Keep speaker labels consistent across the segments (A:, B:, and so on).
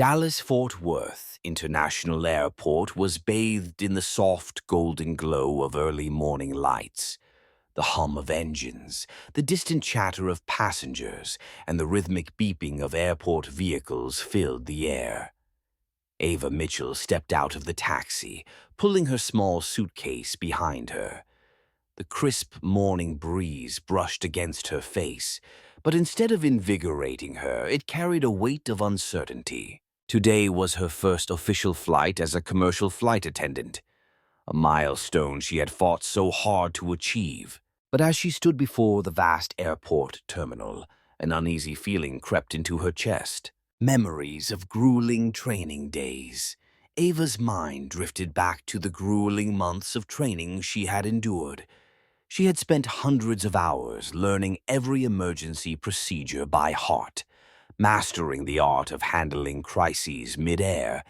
A: Dallas-Fort Worth International Airport was bathed in the soft golden glow of early morning lights. The hum of engines, the distant chatter of passengers, and the rhythmic beeping of airport vehicles filled the air. Ava Mitchell stepped out of the taxi, pulling her small suitcase behind her. The crisp morning breeze brushed against her face, but instead of invigorating her, it carried a weight of uncertainty. Today was her first official flight as a commercial flight attendant, a milestone she had fought so hard to achieve. But as she stood before the vast airport terminal, an uneasy feeling crept into her chest. Memories of grueling training days. Ava's mind drifted back to the grueling months of training she had endured. She had spent hundreds of hours learning every emergency procedure by heart, mastering the art of handling crises mid-air,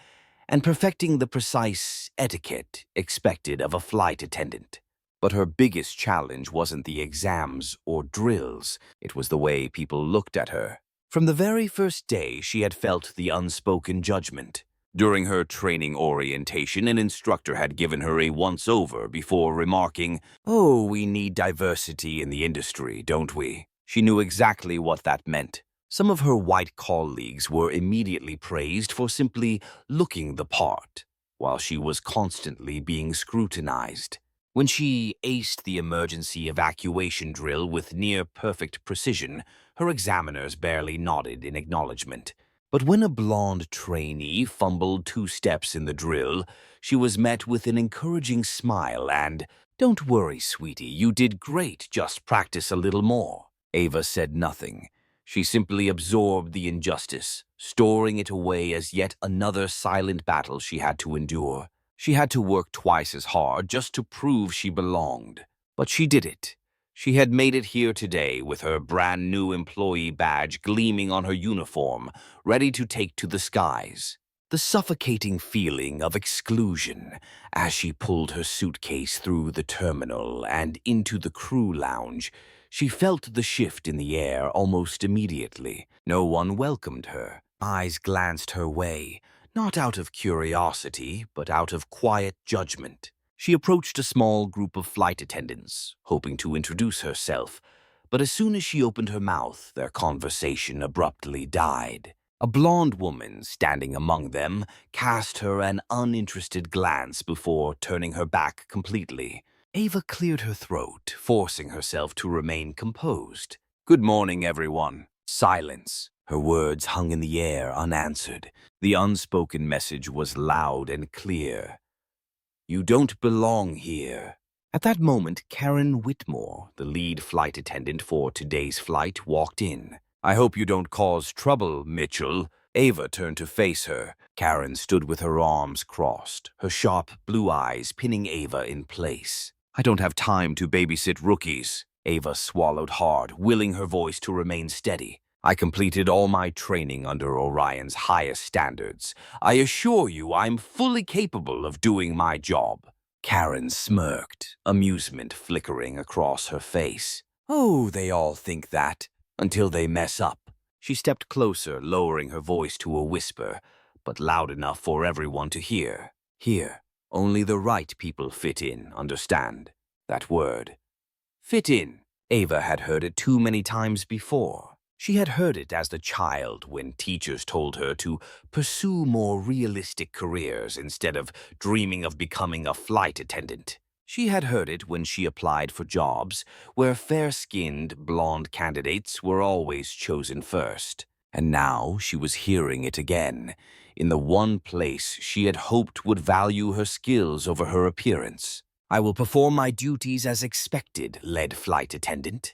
A: and perfecting the precise etiquette expected of a flight attendant. But her biggest challenge wasn't the exams or drills, it was the way people looked at her. From the very first day, she had felt the unspoken judgment. During her training orientation, an instructor had given her a once-over before remarking, "Oh, we need diversity in the industry, don't we?" She knew exactly what that meant. Some of her white colleagues were immediately praised for simply looking the part, while she was constantly being scrutinized. When she aced the emergency evacuation drill with near-perfect precision, her examiners barely nodded in acknowledgement. But when a blonde trainee fumbled 2 steps in the drill, she was met with an encouraging smile and, "Don't worry, sweetie, you did great, just practice a little more." Ava said nothing. She simply absorbed the injustice, storing it away as yet another silent battle she had to endure. She had to work twice as hard just to prove she belonged. But she did it. She had made it here today with her brand-new employee badge gleaming on her uniform, ready to take to the skies. The suffocating feeling of exclusion as she pulled her suitcase through the terminal and into the crew lounge. She felt the shift in the air almost immediately. No one welcomed her. Eyes glanced her way, not out of curiosity, but out of quiet judgment. She approached a small group of flight attendants, hoping to introduce herself, but as soon as she opened her mouth, their conversation abruptly died. A blonde woman standing among them cast her an uninterested glance before turning her back completely. Ava cleared her throat, forcing herself to remain composed. "Good morning, everyone." Silence. Her words hung in the air, unanswered. The unspoken message was loud and clear. "You don't belong here." At that moment, Karen Whitmore, the lead flight attendant for today's flight, walked in. "I hope you don't cause trouble, Mitchell." Ava turned to face her. Karen stood with her arms crossed, her sharp blue eyes pinning Ava in place. "I don't have time to babysit rookies." Ava swallowed hard, willing her voice to remain steady. "I completed all my training under Orion's highest standards. I assure you I'm fully capable of doing my job." Karen smirked, amusement flickering across her face. "Oh, they all think that, until they mess up." She stepped closer, lowering her voice to a whisper, but loud enough for everyone to hear. "Here, only the right people fit in, understand? That word. Fit in." Ava had heard it too many times before. She had heard it as a child when teachers told her to pursue more realistic careers instead of dreaming of becoming a flight attendant. She had heard it when she applied for jobs where fair-skinned, blonde candidates were always chosen first. And now she was hearing it again, in the one place she had hoped would value her skills over her appearance. "I will perform my duties as expected, lead flight attendant."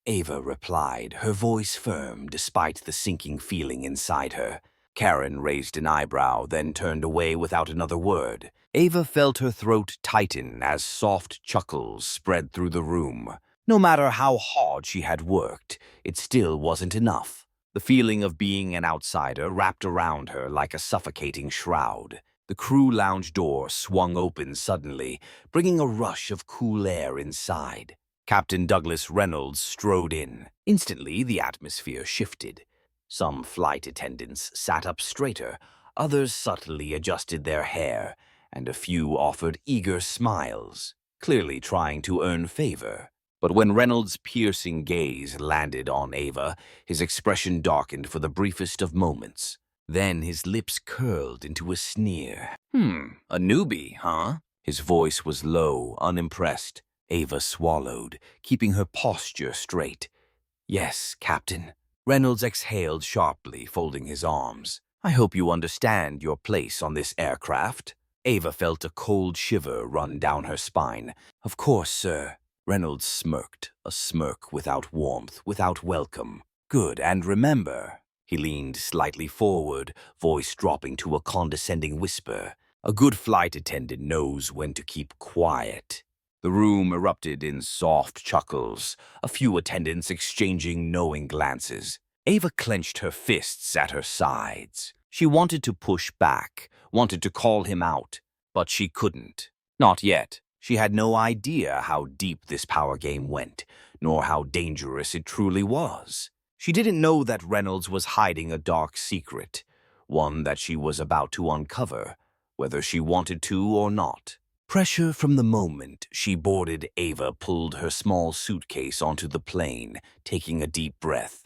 A: Ava replied, her voice firm despite the sinking feeling inside her. Karen raised an eyebrow, then turned away without another word. Ava felt her throat tighten as soft chuckles spread through the room. No matter how hard she had worked, it still wasn't enough. The feeling of being an outsider wrapped around her like a suffocating shroud. The crew lounge door swung open suddenly, bringing a rush of cool air inside. Captain Douglas Reynolds strode in. Instantly, the atmosphere shifted. Some flight attendants sat up straighter, others subtly adjusted their hair, and a few offered eager smiles, clearly trying to earn favor. But when Reynolds' piercing gaze landed on Ava, his expression darkened for the briefest of moments. Then his lips curled into a sneer. A newbie, huh? His voice was low, unimpressed. Ava swallowed, keeping her posture straight. Yes, Captain. Reynolds exhaled sharply, folding his arms. I hope you understand your place on this aircraft. Ava felt a cold shiver run down her spine. Of course, sir. Reynolds smirked, a smirk without warmth, without welcome. Good, and remember. He leaned slightly forward, voice dropping to a condescending whisper. A good flight attendant knows when to keep quiet. The room erupted in soft chuckles, a few attendants exchanging knowing glances. Ava clenched her fists at her sides. She wanted to push back, wanted to call him out, but she couldn't. Not yet. She had no idea how deep this power game went, nor how dangerous it truly was. She didn't know that Reynolds was hiding a dark secret, one that she was about to uncover, whether she wanted to or not. Pressure from the moment she boarded Ava pulled her small suitcase onto the plane, taking a deep breath.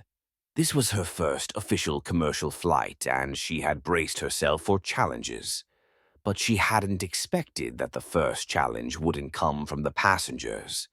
A: This was her first official commercial flight, and she had braced herself for challenges. But she hadn't expected that the first challenge wouldn't come from the passengers.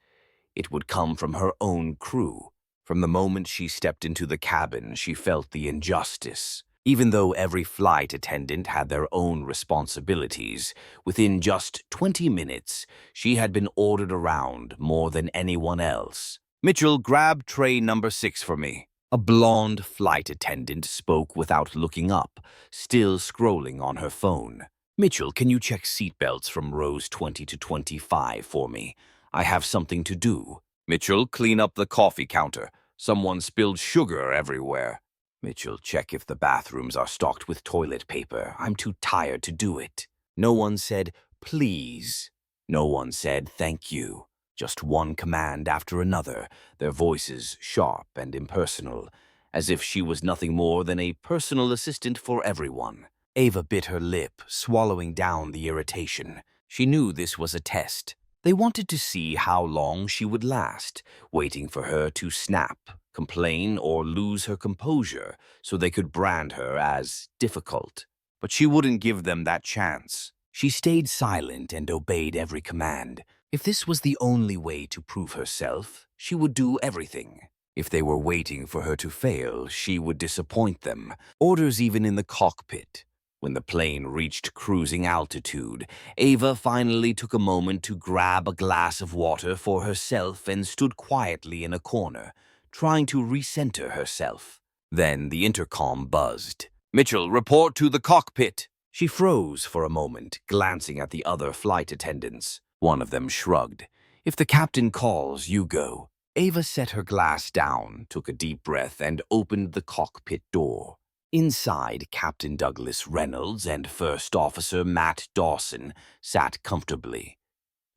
A: It would come from her own crew. From the moment she stepped into the cabin, she felt the injustice. Even though every flight attendant had their own responsibilities, within just 20 minutes, she had been ordered around more than anyone else. Mitchell, grab tray number 6 for me. A blonde flight attendant spoke without looking up, still scrolling on her phone. Mitchell, can you check seatbelts from rows 20 to 25 for me? I have something to do. Mitchell, clean up the coffee counter. Someone spilled sugar everywhere. Mitchell, check if the bathrooms are stocked with toilet paper. I'm too tired to do it. No one said, please. No one said, thank you. Just one command after another, their voices sharp and impersonal, as if she was nothing more than a personal assistant for everyone. Ava bit her lip, swallowing down the irritation. She knew this was a test. They wanted to see how long she would last, waiting for her to snap, complain, or lose her composure so they could brand her as difficult. But she wouldn't give them that chance. She stayed silent and obeyed every command. If this was the only way to prove herself, she would do everything. If they were waiting for her to fail, she would disappoint them. Orders even in the cockpit. When the plane reached cruising altitude, Ava finally took a moment to grab a glass of water for herself and stood quietly in a corner, trying to recenter herself. Then the intercom buzzed. Mitchell, report to the cockpit. She froze for a moment, glancing at the other flight attendants. One of them shrugged. If the captain calls, you go. Ava set her glass down, took a deep breath, and opened the cockpit door. Inside, Captain Douglas Reynolds and First Officer Matt Dawson sat comfortably.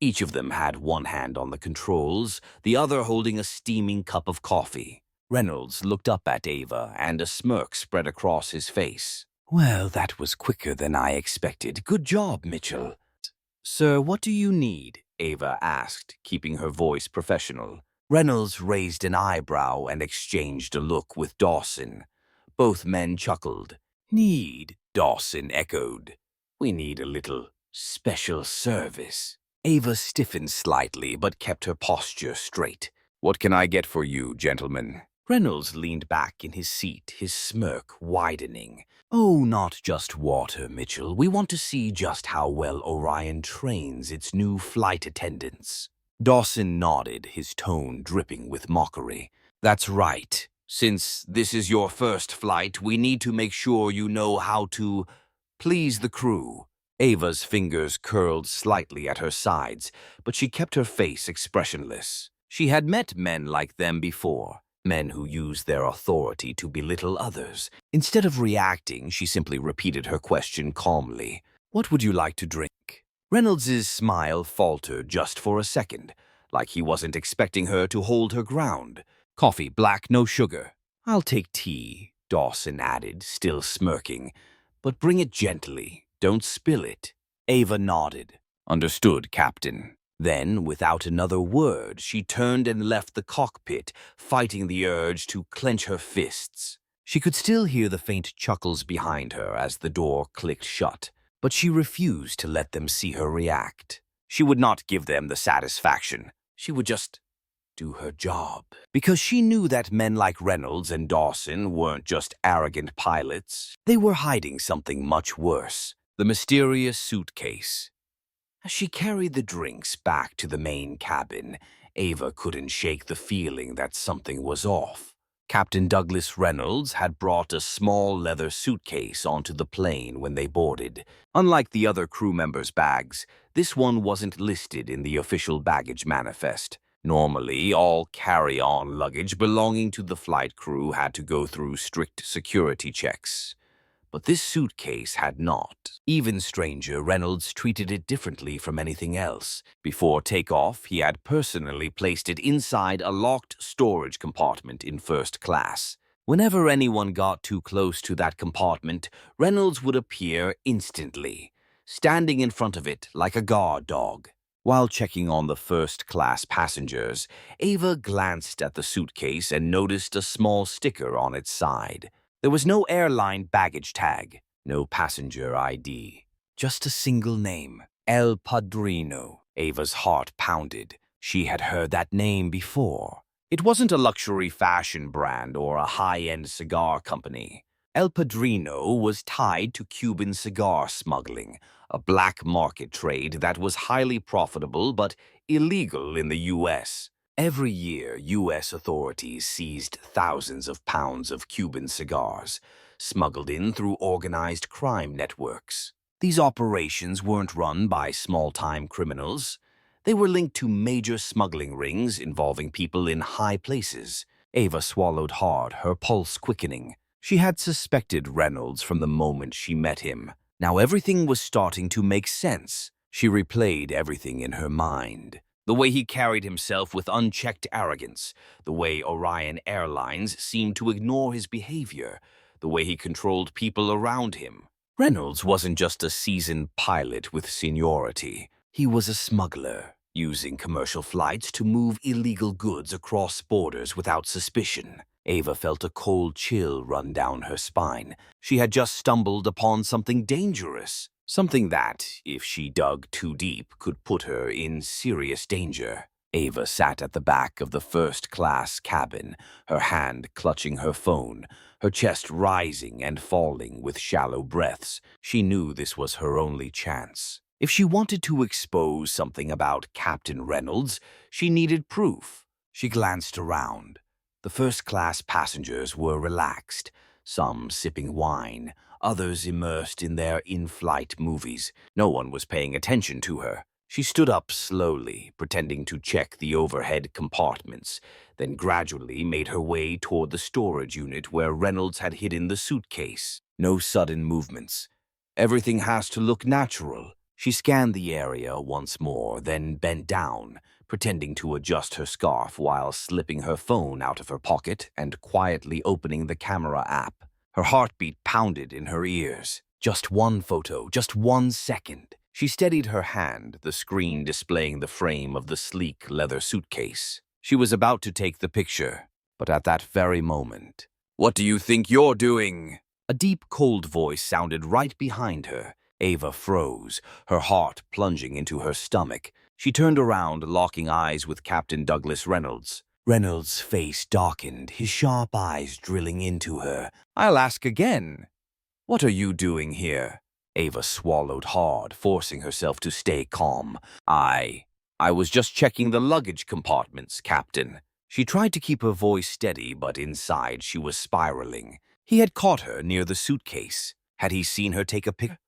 A: Each of them had one hand on the controls, the other holding a steaming cup of coffee. Reynolds looked up at Ava, and a smirk spread across his face. Well, that was quicker than I expected. Good job, Mitchell. Sir, what do you need? Ava asked, keeping her voice professional. Reynolds raised an eyebrow and exchanged a look with Dawson. Both men chuckled. Need, Dawson echoed. We need a little special service. Ava stiffened slightly but kept her posture straight. What can I get for you, gentlemen? Reynolds leaned back in his seat, his smirk widening. Oh, not just water, Mitchell. We want to see just how well Orion trains its new flight attendants. Dawson nodded, his tone dripping with mockery. That's right. Since this is your first flight, we need to make sure you know how to please the crew. Ava's fingers curled slightly at her sides, but she kept her face expressionless. She had met men like them before, men who used their authority to belittle others. Instead of reacting, she simply repeated her question calmly. What would you like to drink? Reynolds's smile faltered just for a second, like he wasn't expecting her to hold her ground. Coffee, black, no sugar. I'll take tea, Dawson added, still smirking. But bring it gently. Don't spill it. Ava nodded. Understood, Captain. Then, without another word, she turned and left the cockpit, fighting the urge to clench her fists. She could still hear the faint chuckles behind her as the door clicked shut, but she refused to let them see her react. She would not give them the satisfaction. She would just do her job. Because she knew that men like Reynolds and Dawson weren't just arrogant pilots. They were hiding something much worse. The mysterious suitcase. As she carried the drinks back to the main cabin, Ava couldn't shake the feeling that something was off. Captain Douglas Reynolds had brought a small leather suitcase onto the plane when they boarded. Unlike the other crew members' bags, this one wasn't listed in the official baggage manifest. Normally, all carry-on luggage belonging to the flight crew had to go through strict security checks. But this suitcase had not. Even stranger, Reynolds treated it differently from anything else. Before takeoff, he had personally placed it inside a locked storage compartment in first class. Whenever anyone got too close to that compartment, Reynolds would appear instantly, standing in front of it like a guard dog. While checking on the first-class passengers, Ava glanced at the suitcase and noticed a small sticker on its side. There was no airline baggage tag, no passenger ID, just a single name, El Padrino. Ava's heart pounded. She had heard that name before. It wasn't a luxury fashion brand or a high-end cigar company. El Padrino was tied to Cuban cigar smuggling, a black market trade that was highly profitable but illegal in the U.S. Every year, U.S. authorities seized thousands of pounds of Cuban cigars, smuggled in through organized crime networks. These operations weren't run by small-time criminals. They were linked to major smuggling rings involving people in high places. Ava swallowed hard, her pulse quickening. She had suspected Reynolds from the moment she met him. Now everything was starting to make sense. She replayed everything in her mind. The way he carried himself with unchecked arrogance, the way Orion Airlines seemed to ignore his behavior, the way he controlled people around him. Reynolds wasn't just a seasoned pilot with seniority. He was a smuggler, using commercial flights to move illegal goods across borders without suspicion. Ava felt a cold chill run down her spine. She had just stumbled upon something dangerous. Something that, if she dug too deep, could put her in serious danger. Ava sat at the back of the first-class cabin, her hand clutching her phone, her chest rising and falling with shallow breaths. She knew this was her only chance. If she wanted to expose something about Captain Reynolds, she needed proof. She glanced around. The first-class passengers were relaxed, some sipping wine, others immersed in their in-flight movies. No one was paying attention to her. She stood up slowly, pretending to check the overhead compartments, then gradually made her way toward the storage unit where Reynolds had hidden the suitcase. No sudden movements. Everything has to look natural. She scanned the area once more, then bent down, pretending to adjust her scarf while slipping her phone out of her pocket and quietly opening the camera app. Her heartbeat pounded in her ears. Just one photo, just 1 second. She steadied her hand, the screen displaying the frame of the sleek leather suitcase. She was about to take the picture, but at that very moment, "What do you think you're doing?" A deep, cold voice sounded right behind her. Ava froze, her heart plunging into her stomach. She turned around, locking eyes with Captain Douglas Reynolds. Reynolds' face darkened, his sharp eyes drilling into her. "I'll ask again. What are you doing here?" Ava swallowed hard, forcing herself to stay calm. I was just checking the luggage compartments, Captain." She tried to keep her voice steady, but inside she was spiraling. He had caught her near the suitcase. Had he seen her take a picture?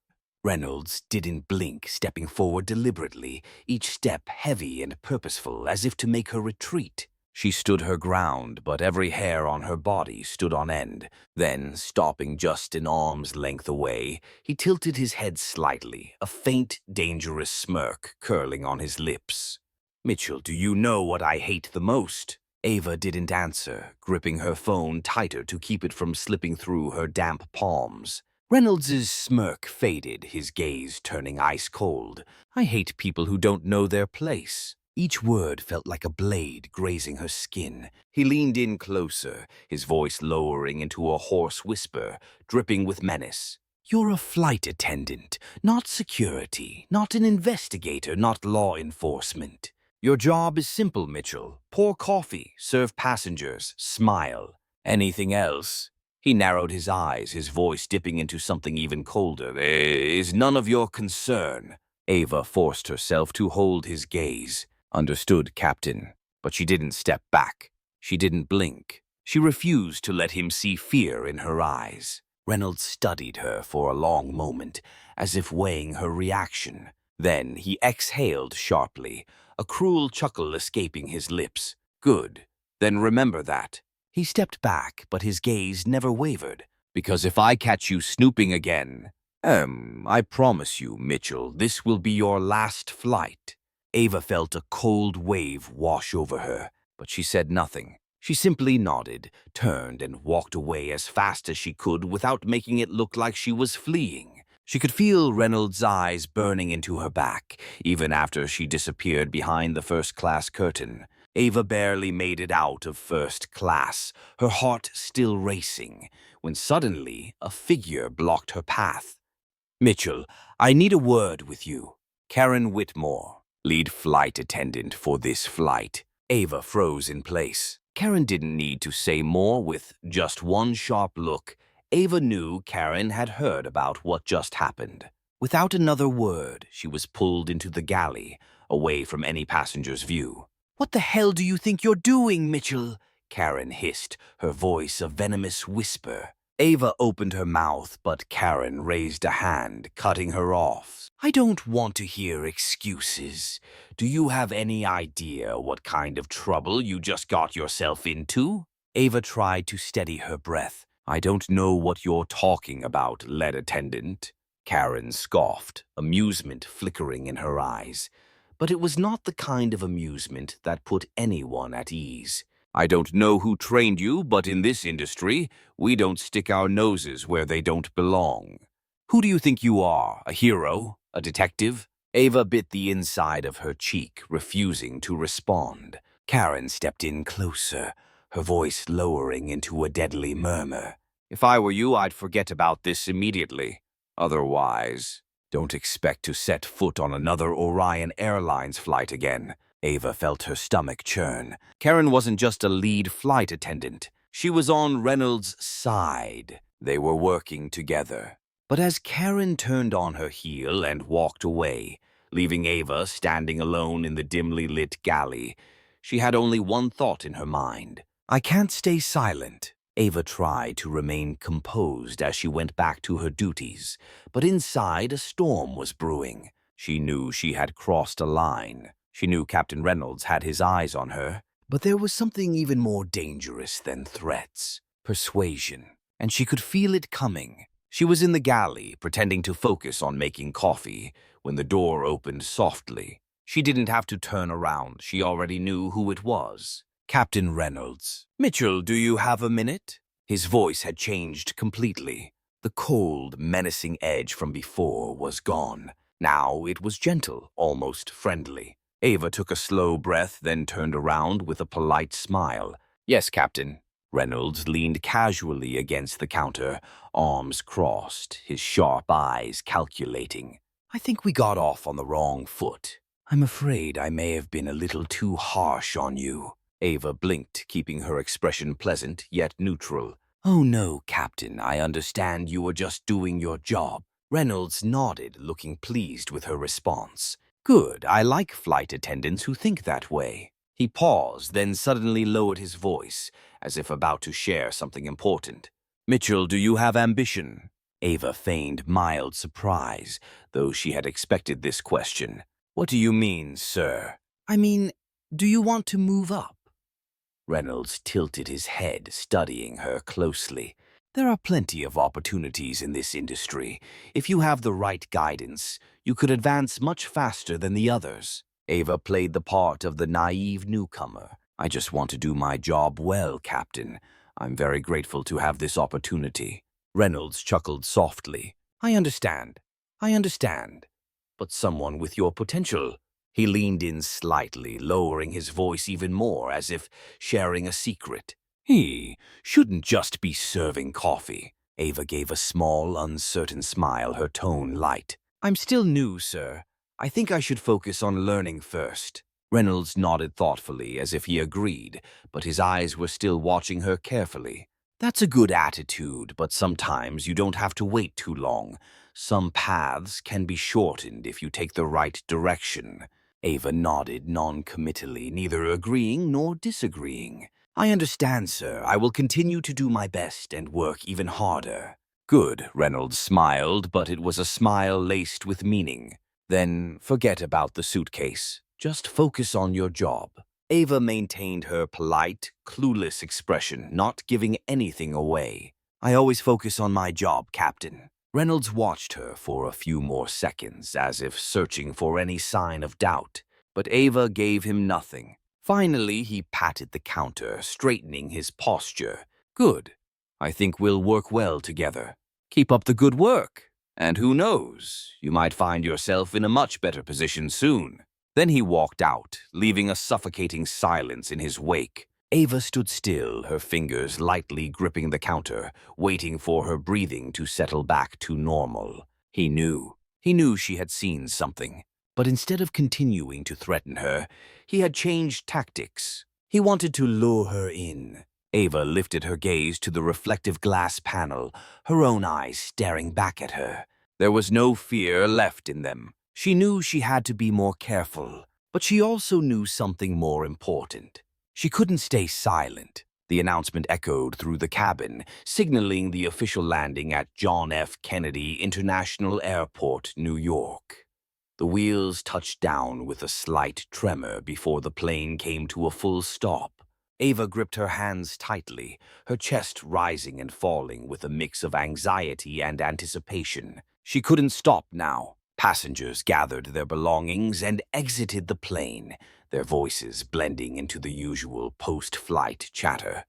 A: Reynolds didn't blink, stepping forward deliberately, each step heavy and purposeful, as if to make her retreat. She stood her ground, but every hair on her body stood on end. Then, stopping just an arm's length away, he tilted his head slightly, a faint, dangerous smirk curling on his lips. "Mitchell, do you know what I hate the most?" Ava didn't answer, gripping her phone tighter to keep it from slipping through her damp palms. Reynolds's smirk faded, his gaze turning ice cold. I hate people who don't know their place. Each word felt like a blade grazing her skin. He leaned in closer, his voice lowering into a hoarse whisper, dripping with menace. You're a flight attendant, not security, not an investigator, not law enforcement. Your job is simple, Mitchell. Pour coffee, serve passengers, smile. Anything else? He narrowed his eyes, his voice dipping into something even colder. Is none of your concern. Ava forced herself to hold his gaze. Understood, Captain. But she didn't step back. She didn't blink. She refused to let him see fear in her eyes. Reynolds studied her for a long moment, as if weighing her reaction. Then he exhaled sharply, a cruel chuckle escaping his lips. Good. Then remember that. He stepped back, but his gaze never wavered. Because if I catch you snooping again, I promise you, Mitchell, this will be your last flight. Ava felt a cold wave wash over her, but she said nothing. She simply nodded, turned, and walked away as fast as she could without making it look like she was fleeing. She could feel Reynolds' eyes burning into her back, even after she disappeared behind the first-class curtain. Ava barely made it out of first class, her heart still racing, when suddenly a figure blocked her path. Mitchell, I need a word with you. Karen Whitmore, lead flight attendant for this flight. Ava froze in place. Karen didn't need to say more. With just one sharp look, Ava knew Karen had heard about what just happened. Without another word, she was pulled into the galley, away from any passenger's view. What the hell do you think you're doing, Mitchell? Karen hissed, her voice a venomous whisper. Ava opened her mouth, but Karen raised a hand, cutting her off. I don't want to hear excuses. Do you have any idea what kind of trouble you just got yourself into? Ava tried to steady her breath. I don't know what you're talking about, lead attendant. Karen scoffed, amusement flickering in her eyes. But it was not the kind of amusement that put anyone at ease. I don't know who trained you, but in this industry, we don't stick our noses where they don't belong. Who do you think you are, a hero? A detective? Ava bit the inside of her cheek, refusing to respond. Karen stepped in closer, her voice lowering into a deadly murmur. If I were you, I'd forget about this immediately. Otherwise, don't expect to set foot on another Orion Airlines flight again. Ava felt her stomach churn. Karen wasn't just a lead flight attendant. She was on Reynolds' side. They were working together. But as Karen turned on her heel and walked away, leaving Ava standing alone in the dimly lit galley, she had only one thought in her mind. I can't stay silent. Ava tried to remain composed as she went back to her duties, but inside a storm was brewing. She knew she had crossed a line. She knew Captain Reynolds had his eyes on her, but there was something even more dangerous than threats. Persuasion. And she could feel it coming. She was in the galley, pretending to focus on making coffee, when the door opened softly. She didn't have to turn around. She already knew who it was. Captain Reynolds. Mitchell, do you have a minute? His voice had changed completely. The cold, menacing edge from before was gone. Now it was gentle, almost friendly. Ava took a slow breath, then turned around with a polite smile. Yes, Captain. Reynolds leaned casually against the counter, arms crossed, his sharp eyes calculating. I think we got off on the wrong foot. I'm afraid I may have been a little too harsh on you. Ava blinked, keeping her expression pleasant yet neutral. Oh no, Captain, I understand you were just doing your job. Reynolds nodded, looking pleased with her response. Good, I like flight attendants who think that way. He paused, then suddenly lowered his voice, as if about to share something important. Mitchell, do you have ambition? Ava feigned mild surprise, though she had expected this question. What do you mean, sir? I mean, do you want to move up? Reynolds tilted his head, studying her closely. There are plenty of opportunities in this industry. If you have the right guidance, you could advance much faster than the others. Ava played the part of the naive newcomer, I just want to do my job well, Captain. I'm very grateful to have this opportunity. Reynolds chuckled softly. I understand. I understand. But someone with your potential. He leaned in slightly, lowering his voice even more, as if sharing a secret. He shouldn't just be serving coffee. Ava gave a small, uncertain smile, her tone light. I'm still new, sir. I think I should focus on learning first. Reynolds nodded thoughtfully, as if he agreed, but his eyes were still watching her carefully. That's a good attitude, but sometimes you don't have to wait too long. Some paths can be shortened if you take the right direction. Ava nodded non-committally, neither agreeing nor disagreeing. I understand, sir. I will continue to do my best and work even harder. Good, Reynolds smiled, but it was a smile laced with meaning. Then forget about the suitcase. Just focus on your job. Ava maintained her polite, clueless expression, not giving anything away. I always focus on my job, Captain. Reynolds watched her for a few more seconds, as if searching for any sign of doubt, but Ava gave him nothing. Finally, he patted the counter, straightening his posture. Good. I think we'll work well together. Keep up the good work. And who knows, you might find yourself in a much better position soon. Then he walked out, leaving a suffocating silence in his wake. Ava stood still, her fingers lightly gripping the counter, waiting for her breathing to settle back to normal. He knew she had seen something. But instead of continuing to threaten her, he had changed tactics. He wanted to lure her in. Ava lifted her gaze to the reflective glass panel, her own eyes staring back at her. There was no fear left in them. She knew she had to be more careful, but she also knew something more important. She couldn't stay silent. The announcement echoed through the cabin, signaling the official landing at John F. Kennedy International Airport, New York. The wheels touched down with a slight tremor before the plane came to a full stop. Ava gripped her hands tightly, her chest rising and falling with a mix of anxiety and anticipation. She couldn't stop now. Passengers gathered their belongings and exited the plane, their voices blending into the usual post-flight chatter.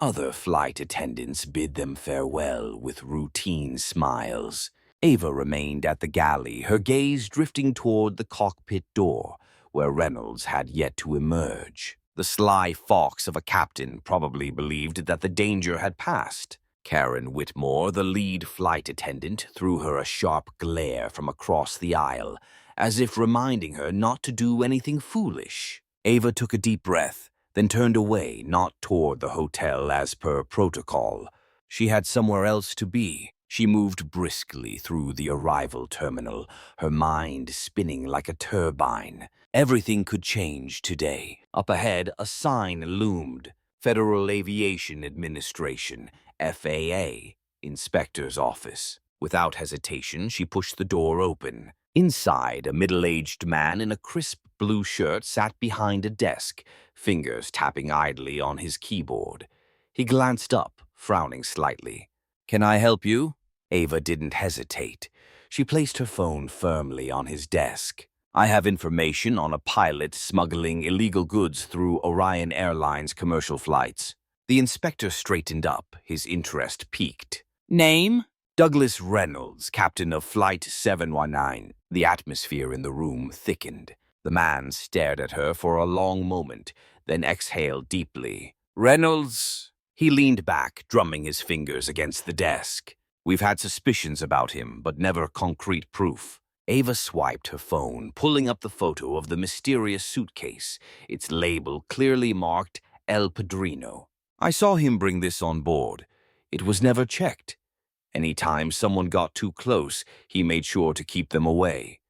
A: Other flight attendants bid them farewell with routine smiles. Ava remained at the galley, her gaze drifting toward the cockpit door, where Reynolds had yet to emerge. The sly fox of a captain probably believed that the danger had passed. Karen Whitmore, the lead flight attendant, threw her a sharp glare from across the aisle, as if reminding her not to do anything foolish. Ava took a deep breath, then turned away, not toward the hotel as per protocol. She had somewhere else to be. She moved briskly through the arrival terminal, her mind spinning like a turbine. Everything could change today. Up ahead, a sign loomed. Federal Aviation Administration, FAA, Inspector's Office. Without hesitation, she pushed the door open. Inside, a middle-aged man in a crisp blue shirt sat behind a desk, fingers tapping idly on his keyboard. He glanced up, frowning slightly. Can I help you? Ava didn't hesitate. She placed her phone firmly on his desk. I have information on a pilot smuggling illegal goods through Orion Airlines commercial flights. The inspector straightened up, his interest piqued. Name? Douglas Reynolds, captain of Flight 719. The atmosphere in the room thickened. The man stared at her for a long moment, then exhaled deeply. Reynolds? He leaned back, drumming his fingers against the desk. We've had suspicions about him, but never concrete proof. Ava swiped her phone, pulling up the photo of the mysterious suitcase, its label clearly marked El Padrino. I saw him bring this on board. It was never checked. Any time someone got too close, he made sure to keep them away.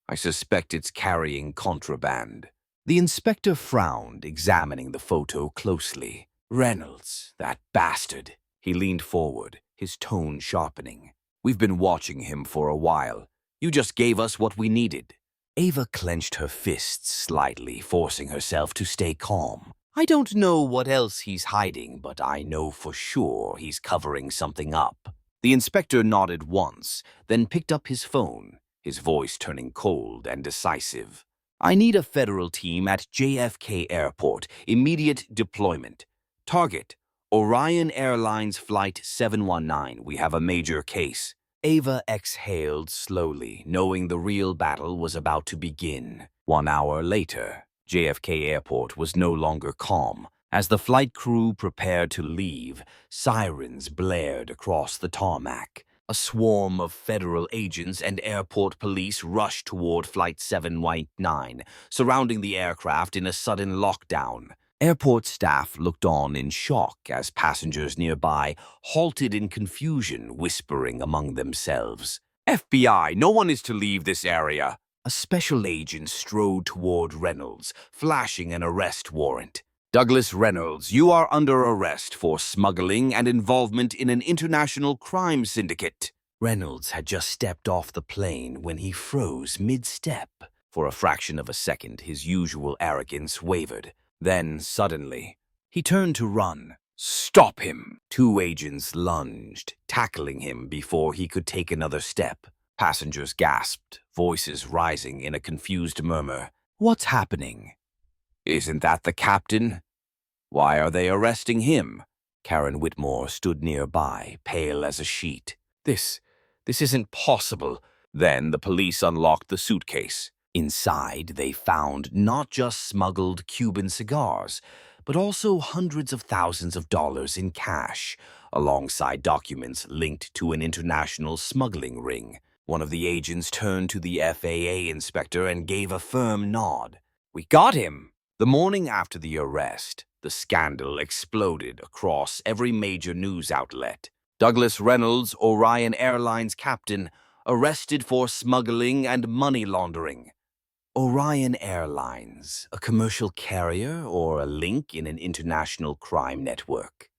A: I suspect it's carrying contraband. The inspector frowned, examining the photo closely. Reynolds, that bastard. He leaned forward, his tone sharpening. We've been watching him for a while. You just gave us what we needed. Ava clenched her fists slightly, forcing herself to stay calm. I don't know what else he's hiding, but I know for sure he's covering something up. The inspector nodded once, then picked up his phone, his voice turning cold and decisive. I need a federal team at JFK Airport. Immediate deployment. Target: Orion Airlines Flight 719. We have a major case. Ava exhaled slowly, knowing the real battle was about to begin. 1 hour later, JFK Airport was no longer calm. As the flight crew prepared to leave, sirens blared across the tarmac. A swarm of federal agents and airport police rushed toward Flight 719, surrounding the aircraft in a sudden lockdown. Airport staff looked on in shock as passengers nearby halted in confusion, whispering among themselves. FBI, no one is to leave this area. A special agent strode toward Reynolds, flashing an arrest warrant. Douglas Reynolds, you are under arrest for smuggling and involvement in an international crime syndicate. Reynolds had just stepped off the plane when he froze mid-step. For a fraction of a second, his usual arrogance wavered. Then, suddenly, he turned to run. Stop him! 2 agents lunged, tackling him before he could take another step. Passengers gasped, voices rising in a confused murmur. What's happening? Isn't that the captain? Why are they arresting him? Karen Whitmore stood nearby, pale as a sheet. This isn't possible. Then the police unlocked the suitcase. Inside, they found not just smuggled Cuban cigars, but also hundreds of thousands of dollars in cash, alongside documents linked to an international smuggling ring. One of the agents turned to the FAA inspector and gave a firm nod. We got him! The morning after the arrest, the scandal exploded across every major news outlet. Douglas Reynolds, Orion Airlines captain, arrested for smuggling and money laundering. Orion Airlines, a commercial carrier or a link in an international crime network.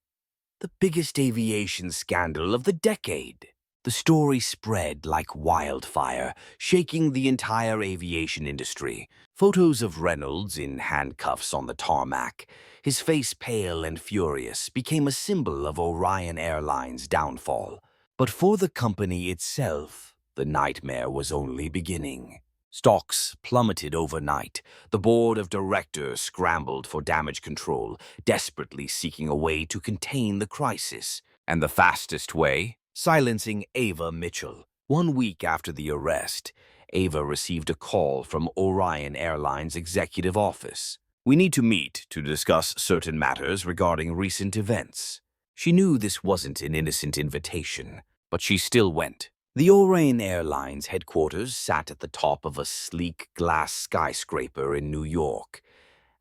A: The biggest aviation scandal of the decade. The story spread like wildfire, shaking the entire aviation industry. Photos of Reynolds in handcuffs on the tarmac, his face pale and furious, became a symbol of Orion Airlines' downfall. But for the company itself, the nightmare was only beginning. Stocks plummeted overnight. The board of directors scrambled for damage control, desperately seeking a way to contain the crisis. And the fastest way? Silencing Ava Mitchell. 1 week after the arrest, Ava received a call from Orion Airlines' executive office. We need to meet to discuss certain matters regarding recent events. She knew this wasn't an innocent invitation, but she still went. The Orion Airlines headquarters sat at the top of a sleek glass skyscraper in New York.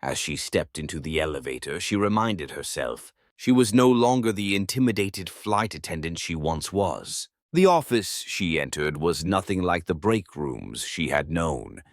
A: As she stepped into the elevator, she reminded herself she was no longer the intimidated flight attendant she once was. The office she entered was nothing like the break rooms she had known.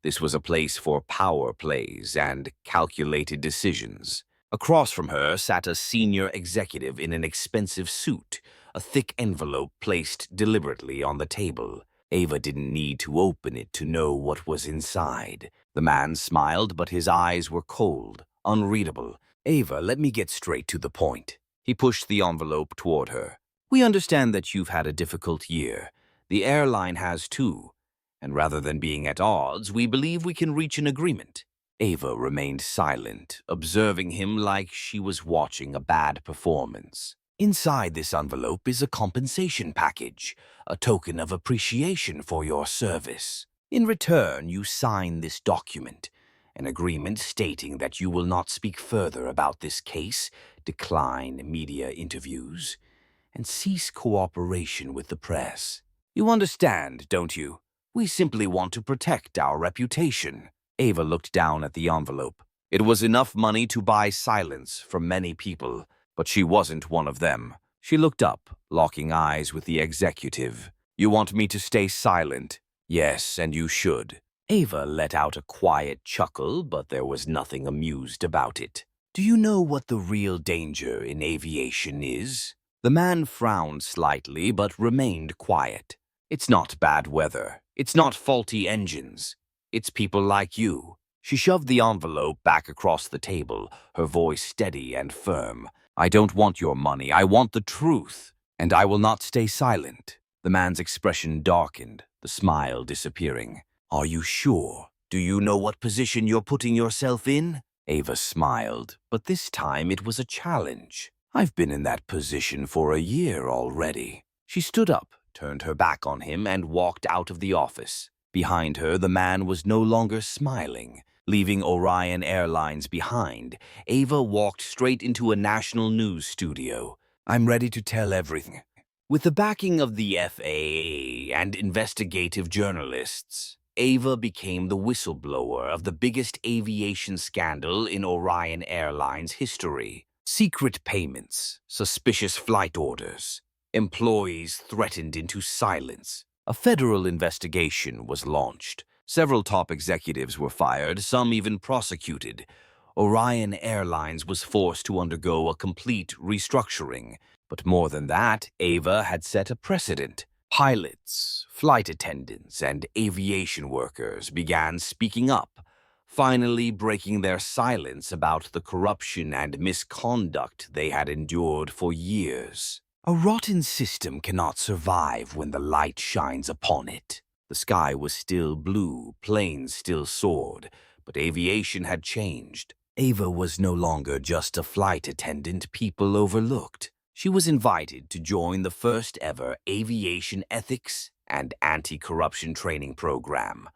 A: This was a place for power plays and calculated decisions. Across from her sat a senior executive in an expensive suit, a thick envelope placed deliberately on the table. Ava didn't need to open it to know what was inside. The man smiled, but his eyes were cold, unreadable. Ava, let me get straight to the point. He pushed the envelope toward her. We understand that you've had a difficult year. The airline has too. And rather than being at odds, we believe we can reach an agreement. Ava remained silent, observing him like she was watching a bad performance. Inside this envelope is a compensation package, a token of appreciation for your service. In return, you sign this document, an agreement stating that you will not speak further about this case, decline media interviews, and cease cooperation with the press. You understand, don't you? We simply want to protect our reputation. Ava looked down at the envelope. It was enough money to buy silence from many people, but she wasn't one of them. She looked up, locking eyes with the executive. You want me to stay silent? Yes, and you should. Ava let out a quiet chuckle, but there was nothing amused about it. Do you know what the real danger in aviation is? The man frowned slightly, but remained quiet. It's not bad weather. It's not faulty engines. It's people like you. She shoved the envelope back across the table, her voice steady and firm. I don't want your money. I want the truth. And I will not stay silent. The man's expression darkened, the smile disappearing. Are you sure? Do you know what position you're putting yourself in? Ava smiled, but this time it was a challenge. I've been in that position for a year already. She stood up, turned her back on him, and walked out of the office. Behind her, the man was no longer smiling. Leaving Orion Airlines behind, Ava walked straight into a national news studio. I'm ready to tell everything. With the backing of the FAA and investigative journalists, Ava became the whistleblower of the biggest aviation scandal in Orion Airlines history. Secret payments, suspicious flight orders, employees threatened into silence. A federal investigation was launched. Several top executives were fired, some even prosecuted. Orion Airlines was forced to undergo a complete restructuring. But more than that, Ava had set a precedent. Pilots, flight attendants, and aviation workers began speaking up, finally breaking their silence about the corruption and misconduct they had endured for years. A rotten system cannot survive when the light shines upon it. The sky was still blue, planes still soared, but aviation had changed. Ava was no longer just a flight attendant people overlooked. She was invited to join the first ever aviation ethics and anti-corruption training program,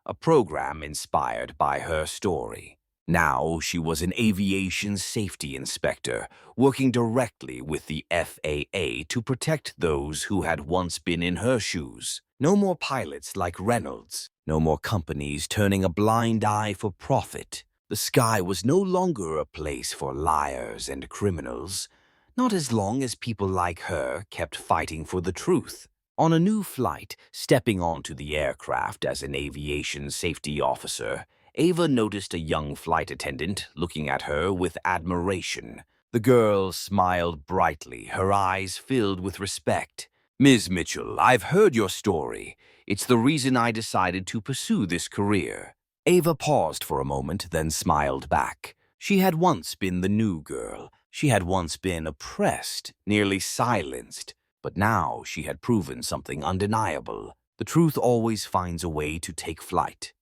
A: a program inspired by her story. Now she was an aviation safety inspector, working directly with the FAA to protect those who had once been in her shoes. No more pilots like Reynolds, no more companies turning a blind eye for profit. The sky was no longer a place for liars and criminals. Not as long as people like her kept fighting for the truth. On a new flight, stepping onto the aircraft as an aviation safety officer, Ava noticed a young flight attendant looking at her with admiration. The girl smiled brightly, her eyes filled with respect. Ms. Mitchell, I've heard your story. It's the reason I decided to pursue this career. Ava paused for a moment, then smiled back. She had once been the new girl. She had once been oppressed, nearly silenced, but now she had proven something undeniable. The truth always finds a way to take flight.